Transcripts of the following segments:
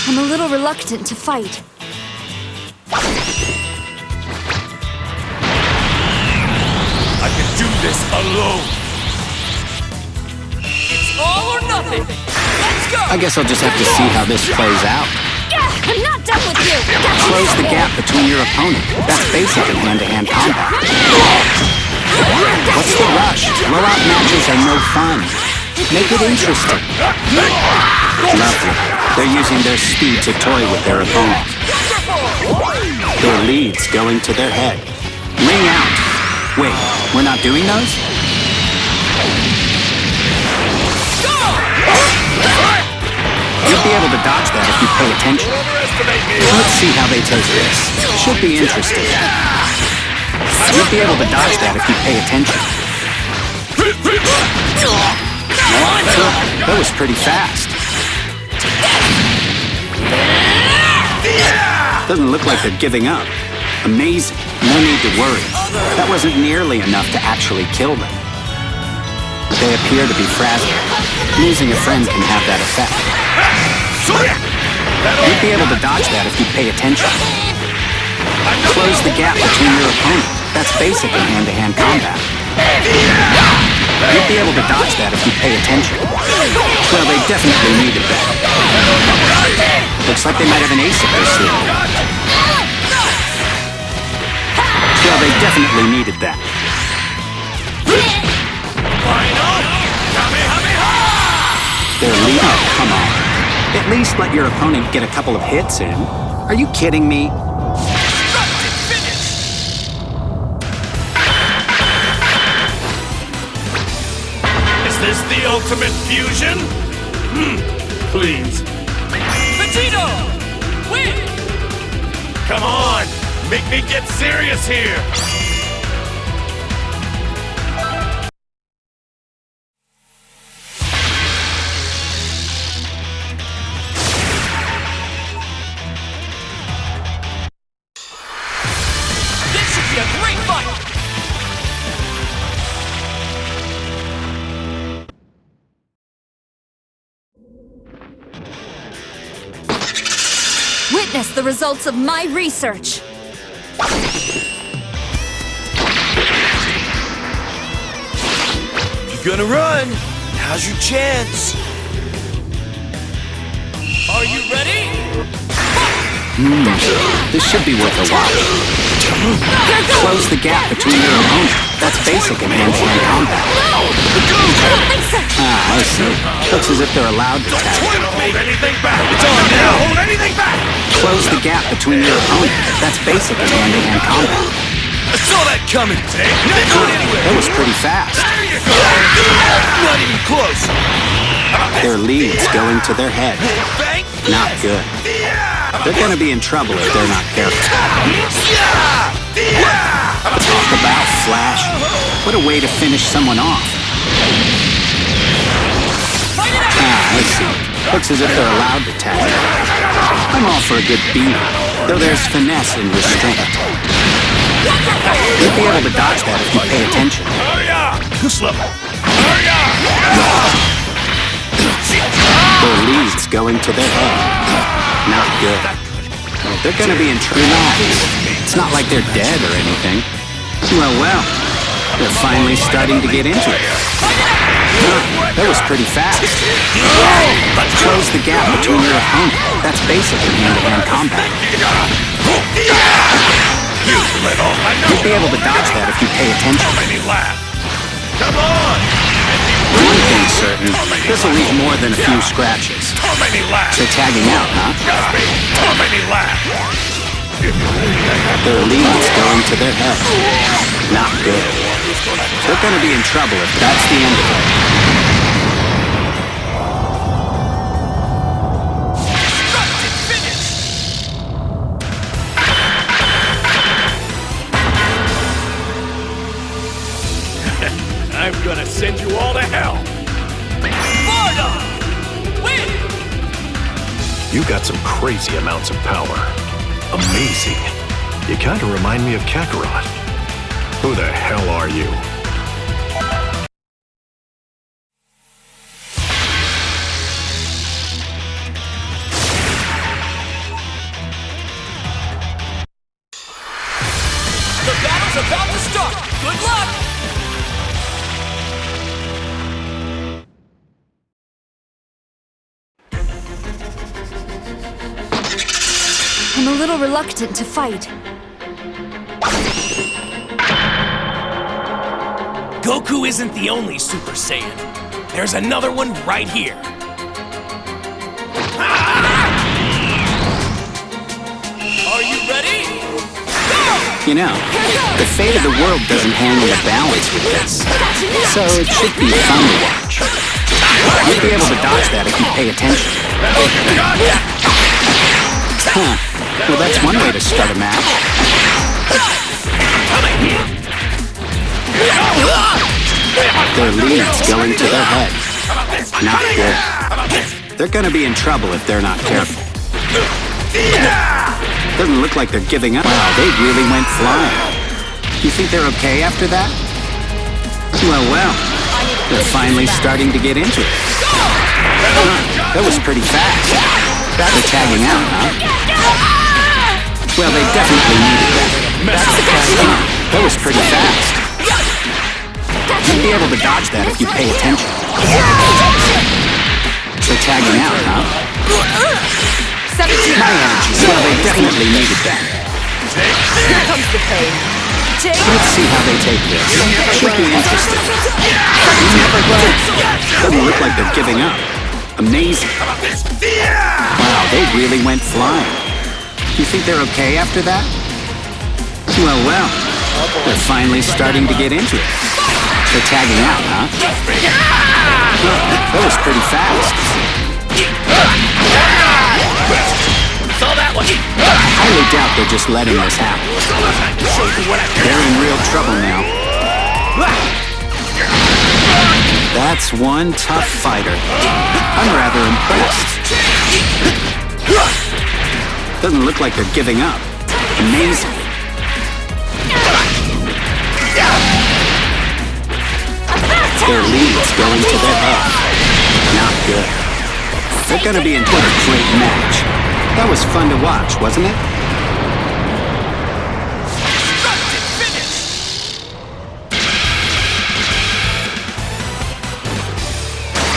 I'm a little reluctant to fight. I can do this alone. It's all or nothing. Let's go. I guess I'll just have to see how this plays out. I'm not done with you! Close the gap between your opponent. That's basic in hand-to-hand combat. What's the rush? Blowout matches are no fun. Make it interesting. Lovely. They're using their speed to toy with their opponent. Their lead's going to their head. Ring out. Wait, we're not doing those? You'll be able to dodge that if you pay attention. Let's see how they take this. Should be interesting. You'll be able to dodge that if you pay attention. That was pretty fast. Doesn't look like they're giving up. Amazing. No need to worry. That wasn't nearly enough to actually kill them. They appear to be frazzled. Losing a friend can have that effect. You'd be able to dodge that if you pay attention. Close the gap between your opponent. That's basic in hand-to-hand combat. You'd be able to dodge that if you pay attention. Well, they definitely needed that. Looks like they might have an ace up their sleeve. Well, they definitely needed that. They're leading. Oh, come on. At least let your opponent get a couple of hits in. Are you kidding me? Is this the ultimate fusion? Please. Vegito! Win! Come on! Make me get serious here! A great fight! Witness the results of my research. You're gonna run. Now's your chance. Are you ready? This should be worth a watch. Close the gap between your opponent. That's basic in hand-to-hand combat. Ah, I see. Looks as if they're allowed to tag. Don't hold anything back! It's on now! Hold anything back! Close the gap between your opponent. That's basic in hand-to-hand combat. I saw that coming! That was pretty fast. There you go! Not even close! Their lead's going to their head. Not good. They're gonna be in trouble if they're not careful. Talk about flash. What a way to finish someone off. Ah, I see. Looks as if they're allowed to tag. I'm all for a good beat, though there's finesse in restraint. You'll be able to dodge that if you pay attention. Slow. Their lead's going to their head. Not good. They're gonna be in trouble. It's not like they're dead or anything. Well. They're finally starting to get into it. That was pretty fast. Close the gap between your opponent. That's basic in hand-to-hand combat. You'll be able to dodge that if you pay attention. Come on! One thing's certain, this'll leave more than a few scratches. They're tagging out, huh? Their lead's going to their head. Not good. They're gonna be in trouble if that's the end of it. I'm gonna send you all to hell! Bardock! Win! You got some crazy amounts of power. Amazing. You kinda remind me of Kakarot. Who the hell are you? little reluctant to fight. Goku isn't the only Super Saiyan. There's another one right here. Are you ready? You know, the fate of the world doesn't hang in the balance with this, so it should be fun to watch. You'll be able to dodge that if you pay attention. Huh. Well, that's one way to start a match. Their lead's going to their head. Not good. They're gonna be in trouble if they're not careful. Doesn't look like they're giving up. Wow, they really went flying. You think they're okay after that? Well. They're finally starting to get into it. That was pretty fast. They're tagging out, huh? Well, they definitely needed that. That was pretty fast. You'd be able to dodge that if you pay attention. They're tagging out, huh? My energy. Well, they definitely needed that. Here comes the pain. Let's see how they take this. Should be interesting. Doesn't look like they're giving up. Amazing. Wow, they really went flying. You think they're okay after that? Well. They're finally starting to get into it. They're tagging out, huh? That was pretty fast. Saw that one. I highly doubt they're just letting this happen. They're in real trouble now. That's one tough fighter. I'm rather impressed. Doesn't look like they're giving up. Amazing. Their lead's going to their head. Not good. They're gonna be in for a great match. That was fun to watch, wasn't it?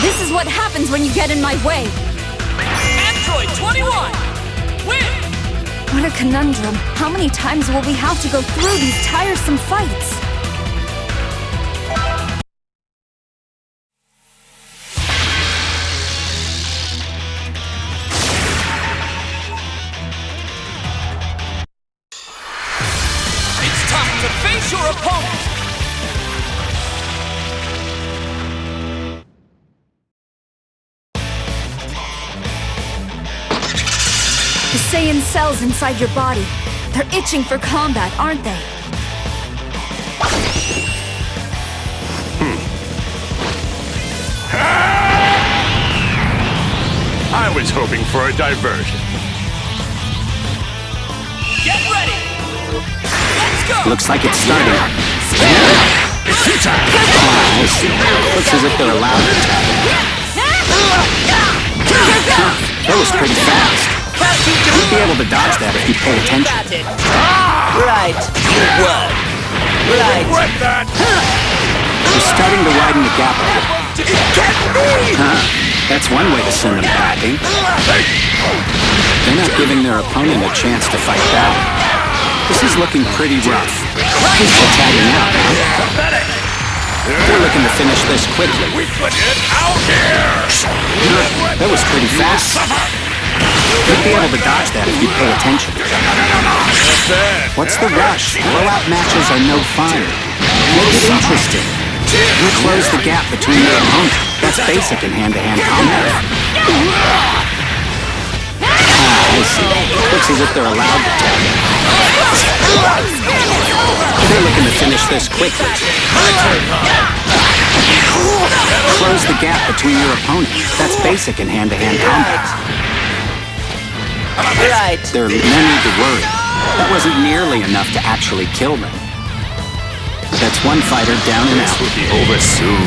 This is what happens when you get in my way. Android 21! Win! What a conundrum. How many times will we have to go through these tiresome fights? It's time to face your opponent! The Saiyan cells inside your body. They're itching for combat, aren't they? I was hoping for a diversion. Get ready! Let's go! Looks like it's starting. It's tea time! I see. Looks as if they're allowed to tag. That was pretty fast. You'd be able to dodge that if you pay attention. Right. Well. Right. Regret that! You're starting to widen the gap a bit. Huh. That's one way to send them packing. They're not giving their opponent a chance to fight back. This is looking pretty rough. He's still tagging out, huh? They're looking to finish this quickly. Get out here! That was pretty fast. You'd be able to dodge that if you pay attention. What's the rush? Blowout matches are no fun. Make it interesting. You close the gap between your opponent. That's basic in hand-to-hand combat. I see. Looks as if they're allowed to tag. They're looking to finish this quickly. Close the gap between your opponent. That's basic in hand-to-hand combat. Right. There's no need to worry. That wasn't nearly enough to actually kill them. That's one fighter down and out. Will be over soon.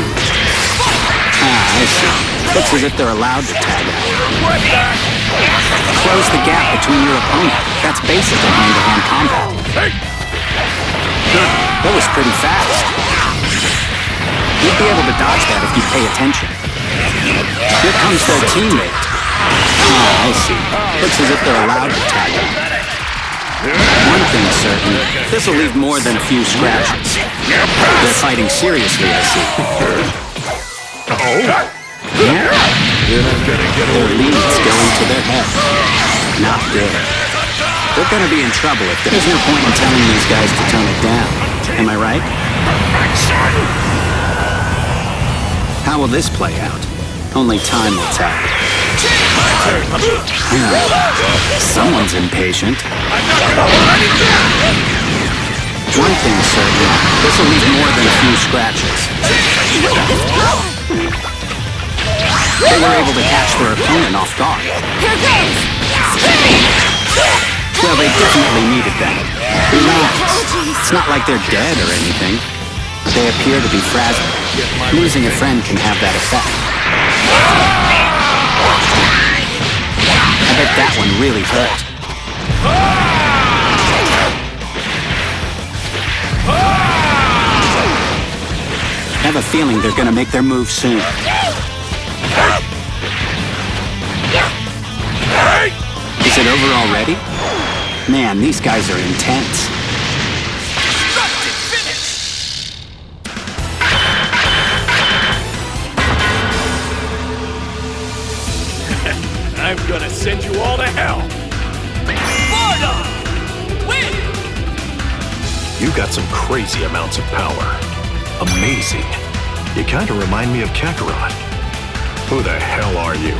I see. Looks as if they're allowed to tag out. Close the gap between your opponent. That's basic in hand-to-hand combat. That was pretty fast. You'd be able to dodge that if you pay attention. Here comes their teammate. I see. Looks as if they're allowed to tag out. One thing's certain, this'll leave more than a few scratches. They're fighting seriously, I see. Then I'm gonna get Their lead's going to their head. Not good. They're gonna be in trouble if there's no point in telling these guys to tone it down. Am I right? How will this play out? Only time will tell. Someone's impatient. One thing's certain, this'll leave more than a few scratches. They were able to catch their opponent off guard. Here goes! Well, they definitely needed that. Relax. It's not like they're dead or anything. They appear to be frazzled. Losing a friend can have that effect. I bet that one really hurt. I have a feeling they're gonna make their move soon. Is it over already? Man, these guys are intense. I'm gonna send you all to hell! Bardock! Win! You got some crazy amounts of power. Amazing. You kind of remind me of Kakarot. Who the hell are you?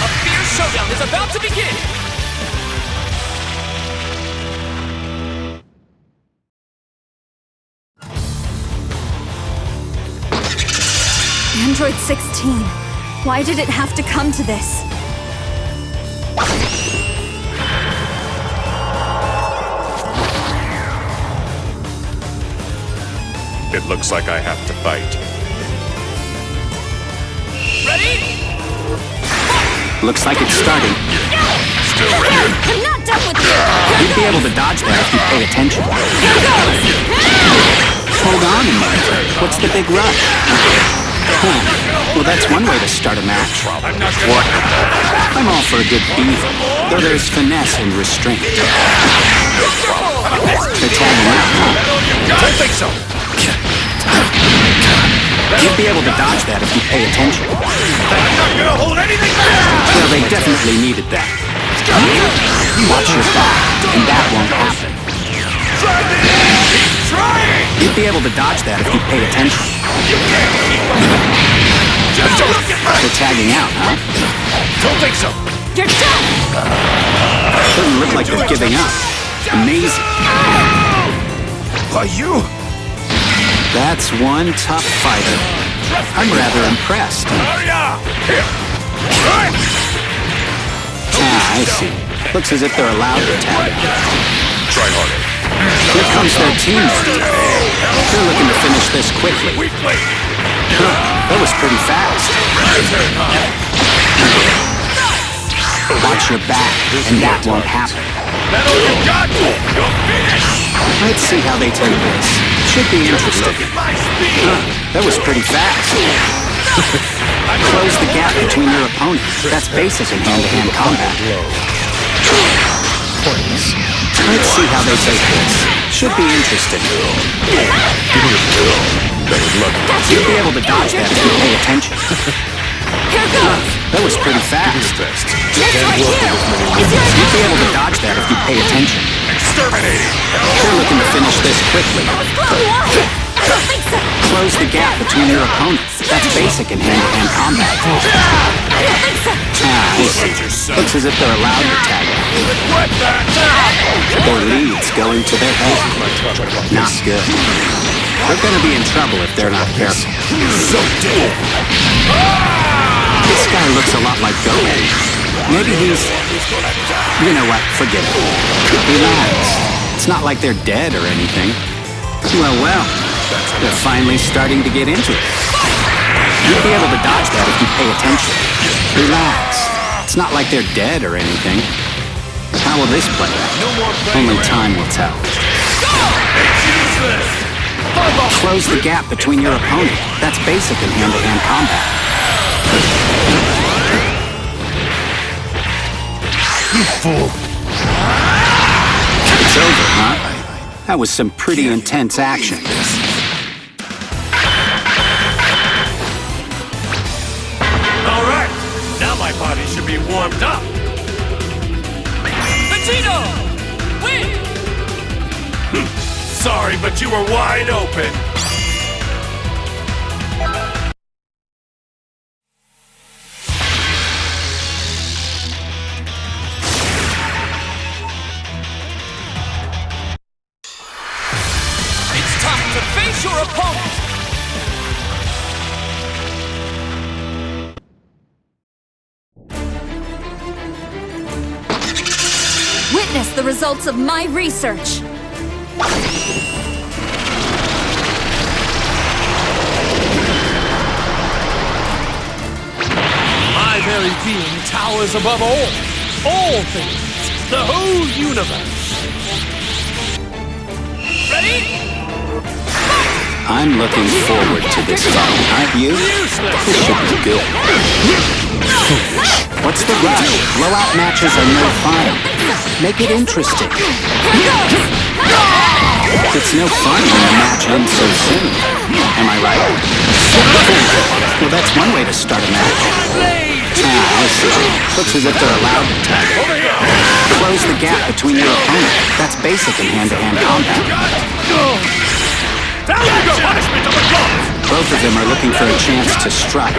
A fierce showdown is about to begin! Android 16. Why did it have to come to this? It looks like I have to fight. Ready? Looks like it's starting. Still ready? I'm not done with you! You'd be able to dodge that if you pay attention. Hold on a minute. What's the big rush? Well, that's one way to start a match. What? I'm all for a good beat, though there's finesse and restraint. They're tagging out, huh? Don't think so! You'd be able to dodge that if you pay attention. I'm not gonna hold anything back! Well, they definitely needed that. Watch your back, and that won't happen. Keep trying! You'd be able to dodge that if you pay attention. You can't keep up! Just look at me! They're tagging out, huh? Don't think so! You're done! Doesn't look like they're giving up. Amazing. Are you? That's one tough fighter. I'm rather impressed. Hurry up! Here! Right! Ah, I see. Looks as if they're allowed to tag out. Try harder. Here comes their teammate. They're looking to finish this quickly. Weakly! Huh, that was pretty fast. Watch your back, and that won't happen. Metal, you got me! You're finished! Let's see how they take this. Should be interesting. Look at my speed! That was pretty fast. Close the gap between your opponents. That's basic in hand-to-hand combat. Let's see how they take this. Should be interesting. You'll be able to dodge that if you pay attention. Here goes! That was pretty fast. This right here! Is your You'll be able to dodge that if you pay attention. Exterminating! They're looking to finish this quickly. I don't think so! Close the gap between your opponents. That's basic in hand-to-hand combat. I don't think so! Ah, I see. Looks as if they're allowed to tag out. What the? Their lead's going to their head. Not good. They're gonna be in trouble if they're not careful. So dead! This guy looks a lot like Gohan. Maybe he's... You know what? Forget it. Relax. It's not like they're dead or anything. Well. They're finally starting to get into it. You'll be able to dodge that if you pay attention. Relax. It's not like they're dead or anything. How will this play out? Only time will tell. It's useless! Close the gap between your opponent. That's basic in hand-to-hand combat. You fool! It's over, huh? That was some pretty intense action. All right, now my body should be warmed up. Vegito! Win! Sorry, but you were wide open. It's time to face your opponent! Witness the results of my research. My very being towers above all things, the whole universe. Ready? I'm looking forward to this fight, aren't you? This should be good. What's the rush? Blowout matches are no fun. Make it interesting. It's no fun when a match ends so soon. Am I right? Well, that's one way to start a match. I see. Looks as if they're allowed to tag it. Close the gap between your opponent. That's basic in hand-to-hand combat. Down you go! Punishment of the gods! Both of them are looking for a chance to strike.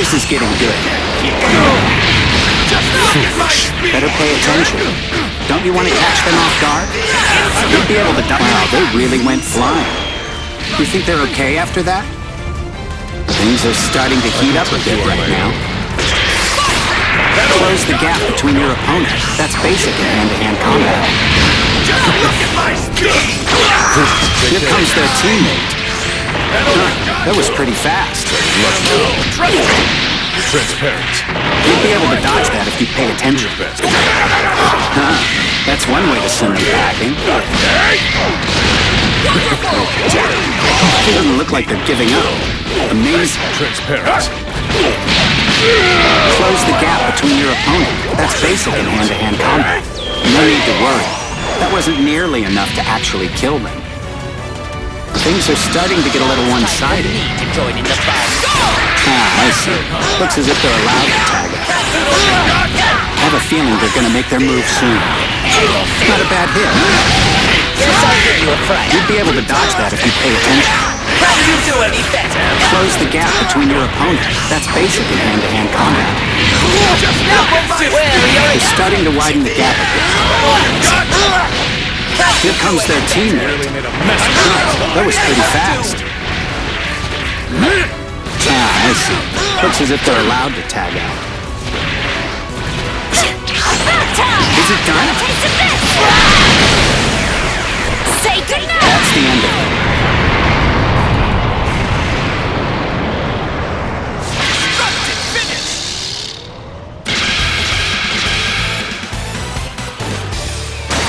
This is getting good. Better pay attention. Don't you want to catch them off guard? You'll be able to die. Wow, they really went flying. You think they're okay after that? Things are starting to heat up a bit right now. Close the gap between your opponent. That's basic in hand-to-hand combat. Just look at my speed! Here comes their teammate. That was pretty fast. Transparent. You'll be able to dodge that if you pay attention. That's one way to send them packing. It doesn't look like they're giving up. Amazing. Transparent. Close the gap between your opponent. That's basic in hand-to-hand combat. No need to worry. That wasn't nearly enough to actually kill them. Things are starting to get a little one-sided. Need to join in the fun. I see. Looks as if they're allowed to tag it. I have a feeling they're gonna make their move soon. Not a bad hit. Guess I'll give you a fright. You'd be able to dodge that if you pay attention. Can you do any better? Close the gap between your opponent. That's basic in hand-to-hand combat. Well, you're They're starting to widen the gap a bit. Here comes their teammate. That was pretty fast. I see. Looks as if they're allowed to tag out. Is it done? Say goodnight! That's the end of it.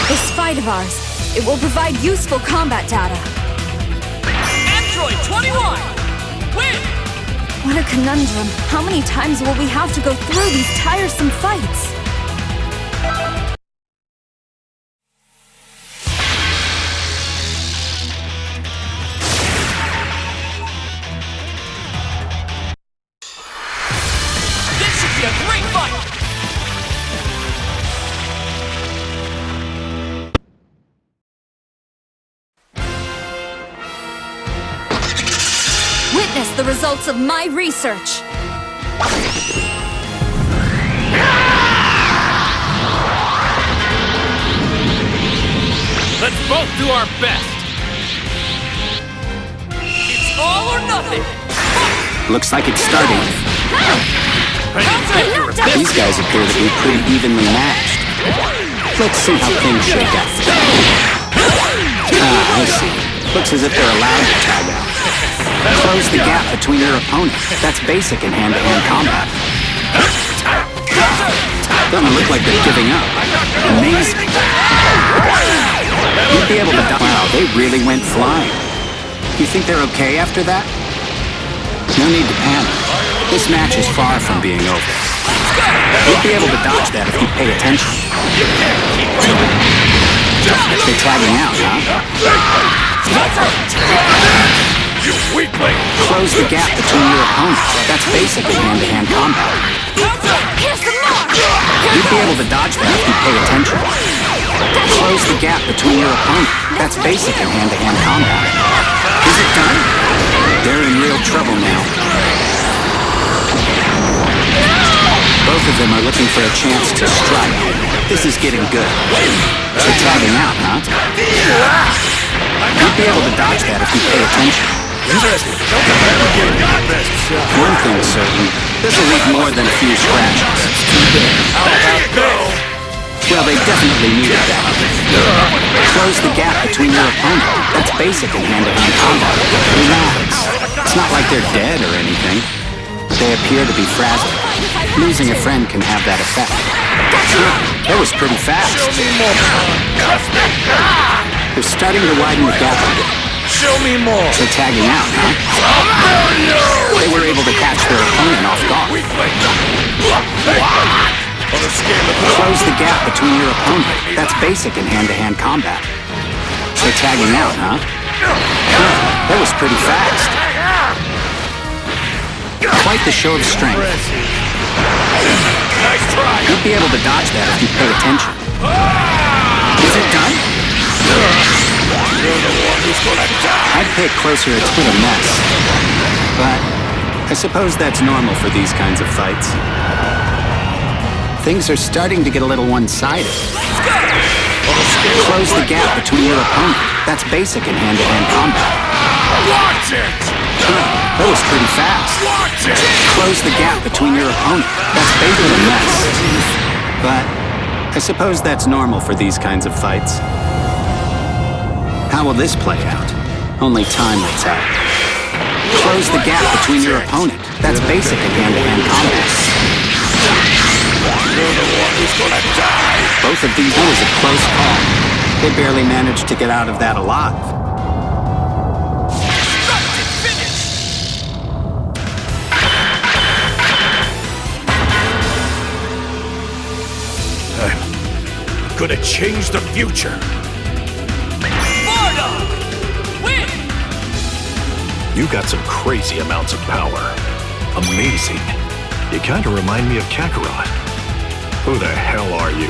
This fight of ours, it will provide useful combat data. Android 21! Win! What a conundrum. How many times will we have to go through these tiresome fights? This should be a great fight! Witness the results of my research. Let's both do our best. It's all or nothing! Looks like it's starting. These guys appear to be pretty evenly matched. Let's see how things shake out. I see. Looks as if they're allowed to tag out. Close the gap between your opponent. That's basic in hand-to-hand combat. Doesn't look like they're giving up. Amazing. You'd be able to... Wow, they really went flying. You think they're okay after that? No need to panic. This match is far from being over. You'll be able to dodge that if you pay attention. They're tagging out, huh? You weakling! Close the gap between your opponents. That's basically hand-to-hand combat. Here's some more! You'd be able to dodge that if you pay attention. Close the gap between your opponent. That's basically hand-to-hand combat. Is it done? They're in real trouble now. Both of them are looking for a chance to strike. This is getting good. They're tagging out, huh? You'd be able to dodge that if you pay attention. One thing's certain, this'll leave more than a few scratches. Well, they definitely needed that. Close the gap between your opponent. That's basically hand-to-hand combat. Relax. It's not like they're dead or anything. They appear to be frazzled. Losing a friend can have that effect. That was pretty fast. They're starting to widen the gap a bit. Show me more! They're tagging out, huh? They were able to catch their opponent off guard. Close the gap between your opponent. That's basic in hand-to-hand combat. They're tagging out, huh? That was pretty fast. Quite the show of strength. Nice try! You'll be able to dodge that if you pay attention. Is it done? I'd pay closer, it's been a mess. But I suppose that's normal for these kinds of fights. Things are starting to get a little one-sided. Close the gap between your opponent. That's basic in hand-to-hand combat. Watch it! That was pretty fast. Watch it! Close the gap between your opponent. That's basically a mess. But I suppose that's normal for these kinds of fights. How will this play out? Only time will tell. Close the gap between your opponent. That's basic in hand-to-hand combat. Both of these, that was a close call. They barely managed to get out of that alive. I'm gonna change the future. Bardock! Win! You got some crazy amounts of power. Amazing. You kinda remind me of Kakarot. Who the hell are you?